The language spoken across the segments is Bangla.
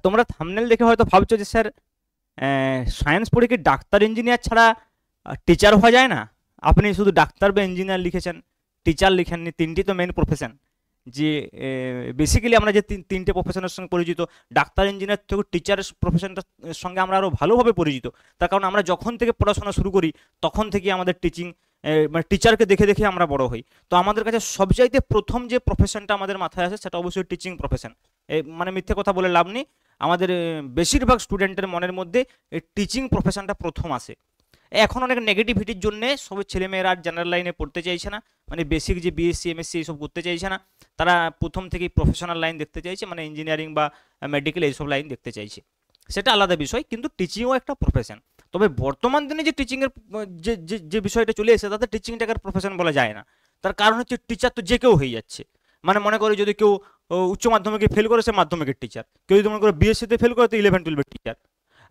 তোমরা থাম্বনেল দেখে হয়তো ভাবছো যে স্যার সায়েন্স পড়ে কি ডাক্তার ইঞ্জিনিয়ার ছাড়া টিচার হওয়া যায় না? আপনি শুধু ডাক্তার বা ইঞ্জিনিয়ার লিখেছেন, টিচার লিখেননি। তিনটি তো মেন প্রফেশন, যে বেসিক্যালি আমরা যে তিনটে প্রফেশনের সঙ্গে পরিচিত, ডাক্তার ইঞ্জিনিয়ার থেকে টিচারের প্রফেশনটার সঙ্গে আমরা আরও ভালোভাবে পরিচিত। তার কারণ আমরা যখন থেকে পড়াশোনা শুরু করি তখন থেকে আমাদের টিচিং, মানে টিচারকে দেখে দেখে আমরা বড় হই। তো আমাদের কাছে সবচাইতে প্রথম যে প্রফেশনটা আমাদের মাথায় আসে সেটা অবশ্যই টিচিং প্রফেশন। মানে মিথ্যে কথা বলে লাভ নেই, আমাদের বেশিরভাগ স্টুডেন্টের মনের মধ্যে এই টিচিং প্রফেশনটা প্রথম আসে। এখন অনেক নেগেটিভিটির জন্য সব ছেলেমেয়েরা আর জেনারেল লাইনে পড়তে চাইছে না, মানে বেসিক যে বিএসসি এমএসসি এইসব করতে চাইছে না। তারা প্রথম থেকেই প্রফেশনাল লাইন দেখতে চাইছে, মানে ইঞ্জিনিয়ারিং বা মেডিকেল এইসব লাইন দেখতে চাইছে। সেটা আলাদা বিষয়, কিন্তু টিচিংও একটা প্রফেশন। তবে বর্তমান দিনে যে টিচিংয়ের যে যে যে বিষয়টা চলে এসেছে তাতে টিচিংটাকে প্রফেশন বলা যায় না। তার কারণ হচ্ছে টিচার তো যে কেউ হয়ে যাচ্ছে। মানে মনে করে যদি কেউ উচ্চ মাধ্যমিকে ফেল করে সে মাধ্যমিকের টিচার, কেউ যদি মনে করে বিএসসিতে ফেল করে তো 11-12-এর টিচার।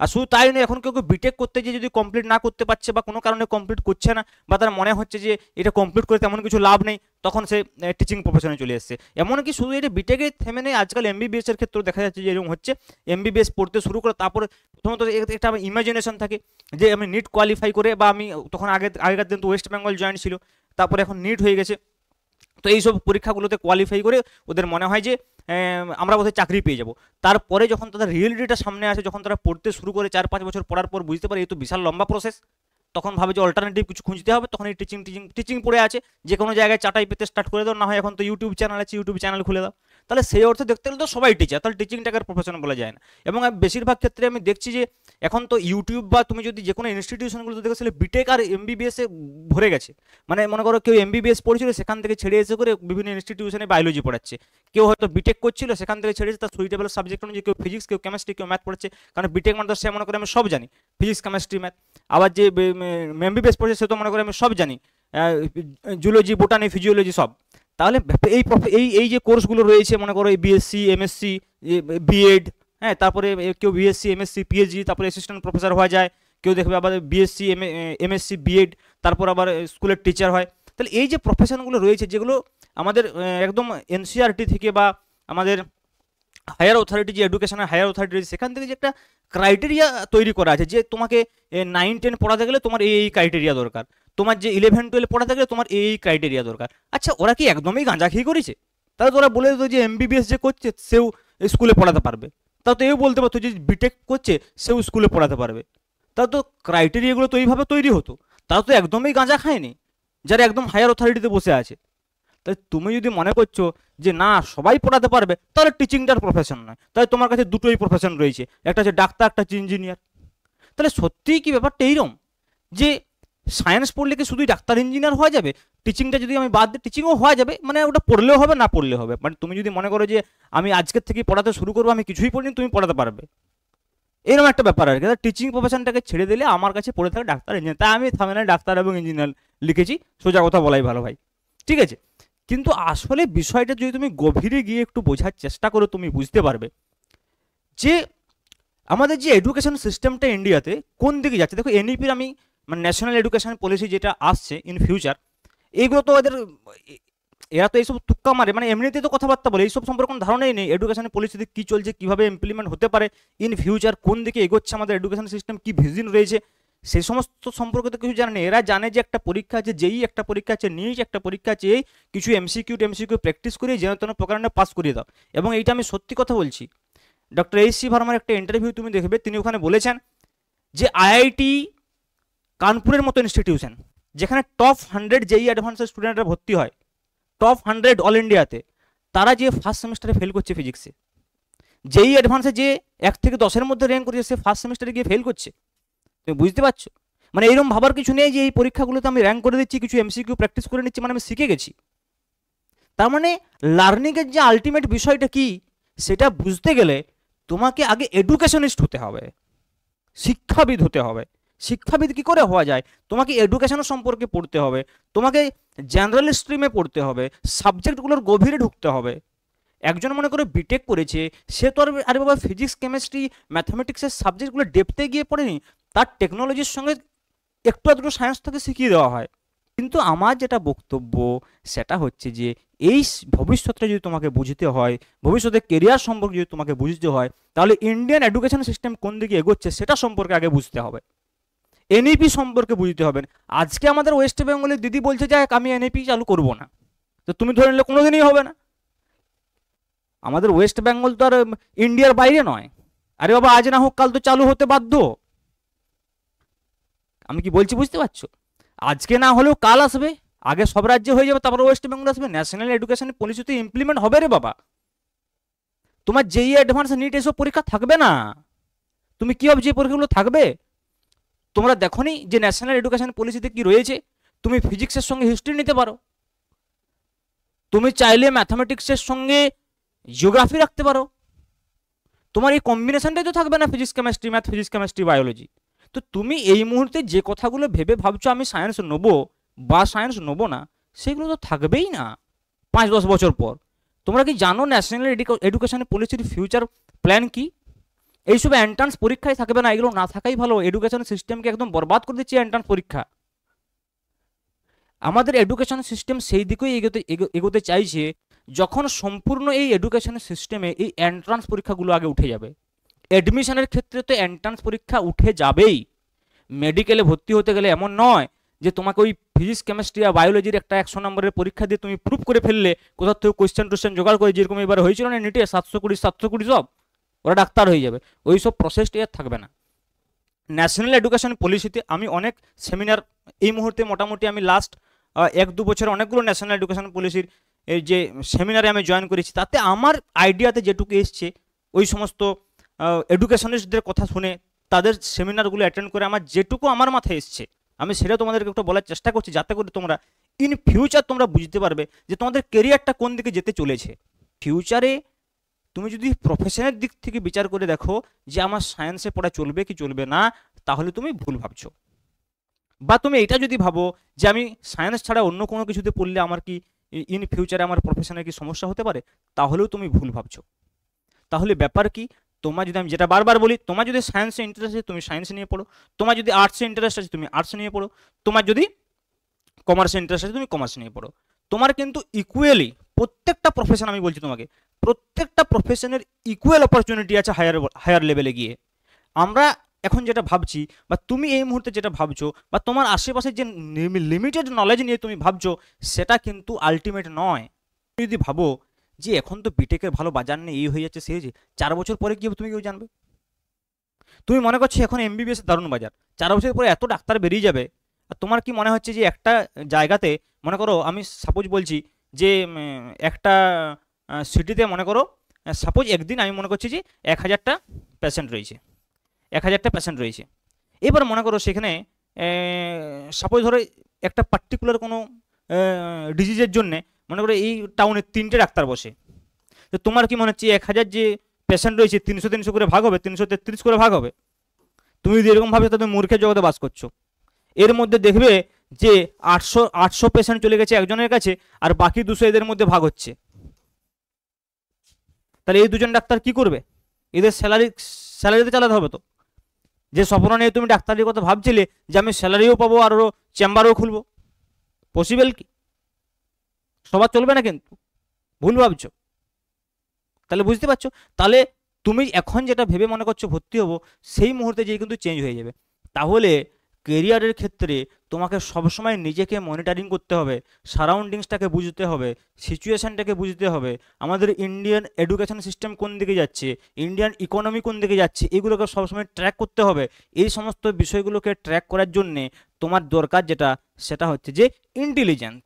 আর শুধু তাই নয়, এখন কেউ কেউ বিটেক করতে গিয়ে যদি কমপ্লিট না করতে পারছে বা কোনো কারণে কমপ্লিট করছে না, বা তার মনে হচ্ছে যে এটা কমপ্লিট করে তেমন কিছু লাভ নেই, তখন সে টিচিং প্রফেশনে চলে এসছে। এমনকি শুধু এটা বিটেকে থেমে নেই, আজকাল এমবিবিএস এর ক্ষেত্রেও দেখা যাচ্ছে যে এরকম হচ্ছে। এমবিবিএস পড়তে শুরু করে তারপরে প্রথমত একটা ইমাজিনেশন থাকে যে আমি নিট কোয়ালিফাই করে, বা আমি তখন আগেকার দিন তো ওয়েস্ট বেঙ্গল জয়েন্ট ছিল, তারপরে এখন নিট হয়ে গেছে। তো এইসব পরীক্ষাগুলোতে কোয়ালিফাই করে ওদের মনে হয় যে আমরা বোধহয় চাকরি পেয়ে যাব। তারপরে যখন তাদের রিয়েলিটিটা সামনে আসে, যখন তারা পড়তে শুরু করে 4-5 বছর পড়ার পর বুঝতে পারে এই তো বিশাল লম্বা প্রসেস, তখন ভাবে যে অল্টারনেটিভ কিছু খুঁজতে হবে। তখন এই টিচিং টিচিং টিচিং পড়ে আছে, যে কোনো জায়গায় চাটাই পেতে স্টার্ট করে দাও, না হয় এখন তো ইউটিউব চ্যানেল আছে, ইউটিউব চ্যানেল খুলে দাও। তাহলে সেই অর্থে দেখতে গেলে তো সবাই টিচার, তাহলে টিচিংটাকে প্রফেশন বলা যায় না। এবং বেশিরভাগ ক্ষেত্রে আমি দেখছি যে এখন তো ইউটিউব বা তুমি যদি যে কোনো ইনস্টিটিউশনগুলো দেখো তাহলে বিটেক আর এমবিবিএস এ ভরে গেছে। মানে মনে করো কেউ এমবিবিএস পড়ছিল, সেখান থেকে ছেড়ে এসে করে বিভিন্ন ইনস্টিটিউশনে বায়োলজি পড়াচ্ছে। কেউ হয়তো বিটেক করছিল, সেখান থেকে ছেড়েছে তার সুইটেবল সাবজেক্ট অনুযায়ী, কেউ ফিজিক্স, কেউ কেমিস্ট্রি, কেউ ম্যাথ পড়ছে। কারণ বিটেক মানে তো সে মনে করে আমি সব জানি, ফিজিক্স কেমিস্ট্রি ম্যাথ। আবার যে এমবিবিএস পড়ছে সে তো মনে করে আমি সব জানি, জুলজি বোটানি ফিজিওলজি সব। তাহলে এই এই এই যে কোর্সগুলো রয়েছে, মনে করো এই বিএসসি এমএসসি বিএড, হ্যাঁ, তারপরে কেউ বিএসসি এমএসসি পিএইচডি, তারপরে অ্যাসিস্ট্যান্ট প্রফেসর হওয়া যায়। কেউ দেখবে আবার বিএসসি এমএসসি বিএড, তারপর আবার স্কুলের টিচার হয়। তাহলে এই যে প্রফেশনগুলো রয়েছে, যেগুলো আমাদের একদম এনসিআরটি থেকে বা আমাদের হায়ার অথরিটি, যে এডুকেশনের হায়ার অথরিটি, সেখান থেকে যে একটা ক্রাইটেরিয়া তৈরি করা আছে যে তোমাকে 9-10 পড়াতে গেলে তোমার এই ক্রাইটেরিয়া দরকার, তোমার যে 11-12 পড়াতে গেলে তোমার এই ক্রাইটেরিয়া দরকার। আচ্ছা, ওরা কি একদমই গাঁজা খেয়ে করেছে? তাহলে তো ওরা বলে দিত যে এমবিবিএস যে করছে সেও স্কুলে পড়াতে পারবে। তাও তো এও বলতে পারতো যে বিটেক করছে সেও স্কুলে পড়াতে পারবে। তাও তো ক্রাইটেরিয়াগুলো তো এইভাবে তৈরি হতো। তাও তো একদমই গাঁজা খায়নি যারা একদম হায়ার অথরিটিতে বসে আছে। তাই তুমি যদি মনে করছো যে না সবাই পড়াতে পারবে, তাহলে টিচিংটার প্রফেশন নয়। তাই তোমার কাছে দুটোই প্রফেশন রয়েছে, একটা হচ্ছে ডাক্তার, একটা হচ্ছে ইঞ্জিনিয়ার। তাহলে সত্যিই কি ব্যাপারটা এইরকম যে সায়েন্স পড়লে কি শুধুই ডাক্তার ইঞ্জিনিয়ার হওয়া যাবে? টিচিংটা যদি আমি বাদ দিই, টিচিংও হওয়া যাবে, মানে ওটা পড়লেও হবে না পড়লেও হবে। মানে তুমি যদি মনে করো যে আমি আজকের থেকে পড়াতে শুরু করবো, আমি কিছুই পড়িনি, তুমি পড়াতে পারবে, এরকম একটা ব্যাপার আর কি। টিচিং প্রফেশনটাকে ছেড়ে দিলে আমার কাছে পড়ে থাকে ডাক্তার ইঞ্জিনিয়ার, তাই আমি থামেলে ডাক্তার এবং ইঞ্জিনিয়ার লিখেছি। সোজা কথা বলাই ভালো ভাই, ঠিক আছে? কিন্তু আসলে বিষয়টা যদি তুমি গভীরে গিয়ে একটু বোঝার চেষ্টা করো, তুমি বুঝতে পারবে যে আমাদের যে এডুকেশন সিস্টেমটা ইন্ডিয়াতে কোন দিকে যাচ্ছে। দেখো এনইপির আমি, মানে ন্যাশনাল এডুকেশন পলিসি যেটা আসছে ইন ফিউচার, এইগুলো তো এদের, এরা তো এইসব তুক্কা মারে, মানে এমনিতেই তো কথাবার্তা বলে, এইসব সম্পর্কে কোনো ধারণাই নেই এডুকেশন পলিসিতে কী চলছে, কীভাবে ইমপ্লিমেন্ট হতে পারে ইন ফিউচার, কোন দিকে এগোচ্ছে আমাদের এডুকেশন সিস্টেম, কী ভিজন রয়েছে, সেই সমস্ত সম্পর্কে তো কিছু জানে না। এরা জানে যে একটা পরীক্ষা আছে, যেই একটা পরীক্ষা আছে, নিট একটা পরীক্ষা আছে, এই কিছু এমসিকিউ প্র্যাকটিস করিয়ে যেন তেন প্রকারণে পাস করিয়ে দাও। এবং এইটা আমি সত্যি কথা বলছি, ডক্টর এইচ.সি. ভার্মার একটা ইন্টারভিউ তুমি দেখবে, তিনি ওখানে বলেছেন যে আইআইটি কানপুরের মতো ইনস্টিটিউশন, যেখানে টপ 100 যেই অ্যাডভান্সের স্টুডেন্টরা ভর্তি হয়, টপ 100 অল ইন্ডিয়াতে, তারা যে ফার্স্ট সেমিস্টারে ফেল করছে ফিজিক্সে, যেই অ্যাডভান্সে যে 1 থেকে 10-এর মধ্যে র্যাঙ্ক করেছে সে ফার্স্ট সেমিস্টারে গিয়ে ফেল করছে। তুমি বুঝতে পারছো? মানে এরকম ভাবার কিছু নেই যে এই পরীক্ষাগুলোতে আমি র্যাঙ্ক করে দিচ্ছি, কিছু এমসিকিউ প্র্যাকটিস করে নিচ্ছি, মানে আমি শিখে গেছি। তার মানে লার্নিংয়ের যে আলটিমেট বিষয়টা কি সেটা বুঝতে গেলে তোমাকে আগে এডুকেশনিস্ট হতে হবে, শিক্ষাবিদ হতে হবে। শিক্ষাবিদ কি করে হওয়া যায়? তোমাকে এডুকেশন সম্পর্কে পড়তে হবে, তোমাকে জেনারেল স্ট্রিমে পড়তে হবে, সাবজেক্টগুলোর গভীরে ঢুকতে হবে। একজন মনে করে বিটেক করেছে, সে তো আর আরে বাবা ফিজিক্স কেমিস্ট্রি ম্যাথামেটিক্সের সাবজেক্টগুলো ডেপথে গিয়ে পড়েনি, তার টেকনোলজির সঙ্গে একটু আধটু সায়েন্স থেকে শিখিয়ে দেওয়া হয়। কিন্তু আমার যেটা বক্তব্য সেটা হচ্ছে যে এই ভবিষ্যৎটা যদি তোমাকে বুঝতে হয়, ভবিষ্যতে কেরিয়ার সম্পর্কে যদি তোমাকে বুঝতে হয়, তাহলে ইন্ডিয়ান এডুকেশন সিস্টেম কোন দিকে এগোচ্ছে সেটা সম্পর্কে আগে বুঝতে হবে। এনইপি সম্পর্কে বুঝতে হবে। আজকে আমাদের ওয়েস্ট বেঙ্গলের দিদি বলছে যে আমি এনইপি চালু করব না, তো তুমি ধরে নিলে কোনোদিনই হবে না। আমাদের ওয়েস্ট বেঙ্গল তো আর ইন্ডিয়ার বাইরে নয়। আরে বাবা, আজ না হোক কাল তো চালু হতে বাধ্য। আমি কি বলছি বুঝতে পারছো? আজকে না হলেও কাল আসবে, আগে সব রাজ্যে হয়ে যাবে, তারপর ওয়েস্ট বেঙ্গল আসবে। ন্যাশনাল এডুকেশন পলিসি তো ইমপ্লিমেন্ট হবে রে বাবা। তোমার যেই অ্যাডভান্স নিট এসব পরীক্ষা থাকবে না। তুমি কি ভাবছো এই পরীক্ষাগুলো থাকবে? তোমরা দেখোনি যে ন্যাশনাল এডুকেশন পলিসিতে কি রয়েছে? তুমি ফিজিক্সের সঙ্গে হিস্ট্রি নিতে পারো, তুমি চাইলে ম্যাথামেটিক্সের সঙ্গে জিওগ্রাফি রাখতে পারো। তোমার এই কম্বিনেশনটাই তো থাকবে না, physics chemistry, math, physics chemistry, biology. তো তুমি এই মুহূর্তে যে কথাগুলো ভেবে ভাবছো আমি সায়েন্স নেবো বা সায়েন্স নেবো না, সেগুলো তো থাকবেই না 5-10 বছর পর। তোমরা কি জানো ন্যাশনাল এডুকেশন পলিসির ফিউচার প্ল্যান কি? এইসব এন্ট্রান্স পরীক্ষায় থাকবে না, এগুলো না থাকাই ভালো। এডুকেশন সিস্টেমকে একদম বরবাদ করে দিচ্ছে এন্ট্রান্স পরীক্ষা। আমাদের এডুকেশন সিস্টেম সেই দিকেই এগোতে চাইছে যখন সম্পূর্ণ এই এডুকেশন সিস্টেমে এই এন্ট্রান্স পরীক্ষাগুলো আগে উঠে যাবে। অ্যাডমিশনের ক্ষেত্রে তো এন্ট্রান্স পরীক্ষা উঠে যাবেই। মেডিকেলে ভর্তি হতে গেলে এমন নয় যে তোমাকে ওই ফিজিক্স কেমিস্ট্রি আর বায়োলজির একটা 100 নম্বরের পরীক্ষা দিয়ে তুমি প্রুভ করে ফেললে, কোথাও থেকে কোয়েশ্চেন টোশ্চেন জোগাড় করে, যেরকম এবার হয়েছিল না নিটে 720 সব, ওরা ডাক্তার হয়ে যাবে। ওই সব প্রসেসটি আর থাকবে না। ন্যাশনাল এডুকেশন পলিসিতে আমি অনেক সেমিনার এই মুহূর্তে মোটামুটি আমি লাস্ট 1-2 বছরে অনেকগুলো ন্যাশনাল এডুকেশন পলিসির এই যে সেমিনারে আমি জয়েন করেছি, তাতে আমার আইডিয়াতে যেটুকু এসছে, ওই সমস্ত এডুকেশনিস্টদের কথা শুনে, তাদের সেমিনারগুলো অ্যাটেন্ড করে আমার যেটুকু আমার মাথায় এসছে, আমি সেটা তোমাদেরকে একটু বলার চেষ্টা করছি, যাতে করে তোমরা ইন ফিউচার তোমরা বুঝতে পারবে যে তোমাদের কেরিয়ারটা কোন দিকে যেতে চলেছে। ফিউচারে তুমি যদি প্রফেশনের দিক থেকে বিচার করে দেখো যে আমার সায়েন্সে পড়া চলবে কি চলবে না, তাহলে তুমি ভুল ভাবছো। বা তুমি এটা যদি ভাবো যে আমি সায়েন্স ছাড়া অন্য কোনো কিছুতে পড়লে আমার কি ইন ফিউচারে আমার প্রফেশনে কি সমস্যা হতে পারে, তাহলেও তুমি ভুল ভাবছো। তাহলে ব্যাপার কি, তোমার যদি, আমি যেটা বারবার বলি, তোমার যদি সায়েন্সে ইন্টারেস্ট আছে তুমি সায়েন্স নিয়ে পড়ো, তোমার যদি আর্টসে ইন্টারেস্ট আছে তুমি আর্টস নিয়ে পড়ো, তোমার যদি কমার্সে ইন্টারেস্ট আছে তুমি কমার্স নিয়ে পড়ো। তোমার কিন্তু ইকুয়ালি প্রত্যেকটা প্রফেশন, আমি বলছি তোমাকে, প্রত্যেকটা প্রফেশনের ইকুয়াল অপরচুনিটি আছে হায়ার লেভেলে গিয়ে। আমরা এখন যেটা ভাবছি, বা তুমি এই মুহূর্তে যেটা ভাবছো, বা তোমার আশেপাশে যে লিমিটেড নলেজ নিয়ে তুমি ভাবছো, সেটা কিন্তু আলটিমেট নয়। তুমি যদি ভাবো যে এখন তো বিটেকের ভালো বাজার নেই, এই হয়ে যাচ্ছে, সেই হয়েছে, 4 বছর পরে কি হবে তুমি কেউ জানবে? তুমি মনে করছো এখন এমবিবিএস এর দারুণ বাজার, 4 বছর পরে এত ডাক্তার বেরিয়ে যাবে, আর তোমার কি মনে হচ্ছে যে একটা জায়গাতে, মনে করো আমি সাপোজ বলছি যে একটা সিটিতে মনে করো, সাপোজ একদিন আমি মনে করছি যে 1000টা পেশেন্ট রয়েছে, 1000টা পেশেন্ট রয়েছে। এবার মনে করো সেখানে সাপোজ ধরো একটা পার্টিকুলার কোনো ডিজিজের জন্যে মনে করো এই টাউনে 3টে ডাক্তার বসে। তো তোমার কি মনে হচ্ছে 1000 যে পেশেন্ট রয়েছে 300 করে ভাগ হবে, 333 করে ভাগ হবে? তুমি যদি এরকম ভাবে, তুমি মূর্খের জগতে বাস করছো। এর মধ্যে দেখবে যে 800 পেশেন্ট চলে গেছে একজনের কাছে, আর বাকি 200 এদের মধ্যে ভাগ হচ্ছে। তাহলে এই দুজন ডাক্তার কি করবে? এদের স্যালারিতে চালাতে হবে তো। যে স্বপ্ন নিয়ে তুমি ডাক্তারির কথা ভাবছিলে যে আমি স্যালারিও পাবো আর চেম্বারও খুলবো, পসিবল কি? সবার চলবে না, কিন্তু ভুল ভাবছো। তাহলে বুঝতে পারছো? তাহলে তুমি এখন যেটা ভেবে মনে করছো ভর্তি হবো, সেই মুহূর্তে যেয়ে কিন্তু চেঞ্জ হয়ে যাবে। তাহলে কেরিয়ারের ক্ষেত্রে তোমাকে সবসময় নিজেকে মনিটরিং করতে হবে, সারাউন্ডিংসটাকে বুঝতে হবে, সিচুয়েশনটাকে বুঝতে হবে, আমাদের ইন্ডিয়ান এডুকেশন সিস্টেম কোন দিকে যাচ্ছে, ইন্ডিয়ান ইকোনমি কোন দিকে যাচ্ছে, এগুলোকে সবসময় ট্র্যাক করতে হবে। এই সমস্ত বিষয়গুলোকে ট্র্যাক করার জন্যে তোমার দরকার যেটা, সেটা হচ্ছে যে ইন্টেলিজেন্স।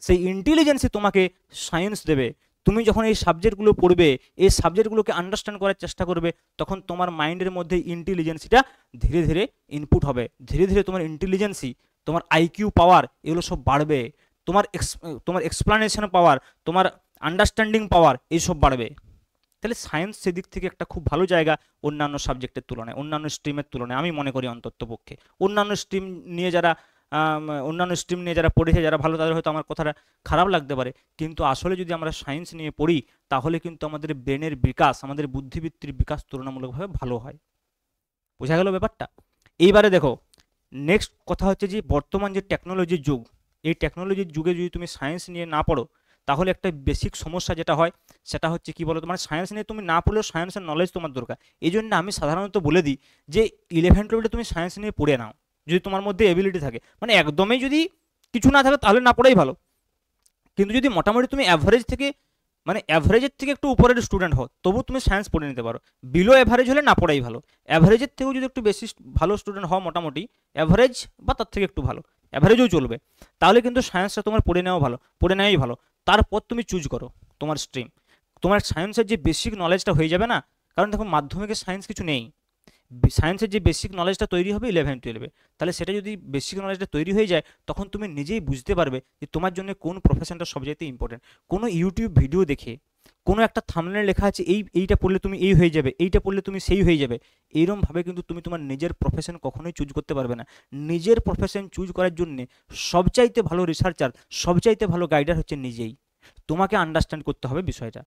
সেই ইন্টেলিজেন্সই তোমাকে সায়েন্স দেবে। তুমি যখন এই সাবজেক্টগুলো পড়বে, এই সাবজেক্টগুলোকে আন্ডারস্ট্যান্ড করার চেষ্টা করবে, তখন তোমার মাইন্ডের মধ্যে ইন্টেলিজেন্সিটা ধীরে ধীরে ইনপুট হবে। ধীরে ধীরে তোমার ইন্টেলিজেন্সি, তোমার আইকিউ পাওয়ার, এগুলো সব বাড়বে। তোমার এক্সপ্লানেশন পাওয়ার, তোমার আন্ডারস্ট্যান্ডিং পাওয়ার, এইসব বাড়বে। তাহলে সায়েন্স সেদিক থেকে একটা খুব ভালো জায়গা অন্যান্য সাবজেক্টের তুলনায়, অন্যান্য স্ট্রিমের তুলনায়, আমি মনে করি অন্তত পক্ষে। অন্যান্য স্ট্রিম নিয়ে যারা পড়েছে, যারা ভালো, তাদের হয়তো আমার কথাটা খারাপ লাগতে পারে, কিন্তু আসলে যদি আমরা সায়েন্স নিয়ে পড়ি, তাহলে কিন্তু আমাদের ব্রেনের বিকাশ, আমাদের বুদ্ধিবৃত্তির বিকাশ তুলনামূলকভাবে ভালো হয়। বোঝা গেল ব্যাপারটা? এইবারে দেখো, নেক্সট কথা হচ্ছে যে বর্তমান যে টেকনোলজির যুগ, এই টেকনোলজির যুগে যদি তুমি সায়েন্স নিয়ে না পড়ো, তাহলে একটা বেসিক সমস্যা যেটা হয় সেটা হচ্ছে কি বলো তো, মানে সায়েন্স নিয়ে তুমি না পড়লেও সায়েন্সের নলেজ তোমার দরকার। এই জন্য আমি সাধারণত বলে দিই যে 11-12 তুমি সায়েন্স নিয়ে পড়ে নাও, যদি তোমার মধ্যে এবিলিটি থাকে। মানে একদমই যদি কিছু না থাকে তাহলে না পড়াই ভালো। কিন্তু যদি মোটামুটি তুমি অ্যাভারেজ থেকে, মানে অ্যাভারেজের থেকে একটু উপরের স্টুডেন্ট হও, তবু তুমি সায়েন্স পড়ে নিতে পারো। বিলো অ্যাভারেজ হলে না পড়াই ভালো। অ্যাভারেজের থেকেও যদি একটু বেশি ভালো স্টুডেন্ট হও, মোটামুটি অ্যাভারেজ বা তার থেকে একটু ভালো, অ্যাভারেজও চলবে, তাহলে কিন্তু সায়েন্সটা তোমার পড়ে নেওয়া ভালো, পড়ে নেওয়াই ভালো। তারপর তুমি চুজ করো তোমার স্ট্রিম। তোমার সায়েন্সের যে বেসিক নলেজটা হয়ে যাবে না, কারণ দেখো মাধ্যমিকে সায়েন্স কিছু নেই, সায়েন্সের যে বেসিক নলেজটা তৈরি হবে 11-12, তাহলে সেটা যদি বেসিক নলেজটা তৈরি হয়ে যায়, তখন তুমি নিজেই বুঝতে পারবে যে তোমার জন্য কোন প্রফেশনটা সবচাইতে ইম্পর্টেন্ট। কোনো ইউটিউব ভিডিও দেখে কোনো একটা থাম্বনেলে লেখা আছে এইটা পড়লে তুমি এই হয়ে যাবে, এইটা পড়লে তুমি সেই হয়ে যাবে, এইরকমভাবে কিন্তু তুমি তোমার নিজের প্রফেশন কখনোই চুজ করতে পারবে না। নিজের প্রফেশন চুজ করার জন্যে সবচাইতে ভালো রিসার্চার, সবচাইতে ভালো গাইডার হচ্ছে নিজেই। তোমাকে আন্ডারস্ট্যান্ড করতে হবে বিষয়টা।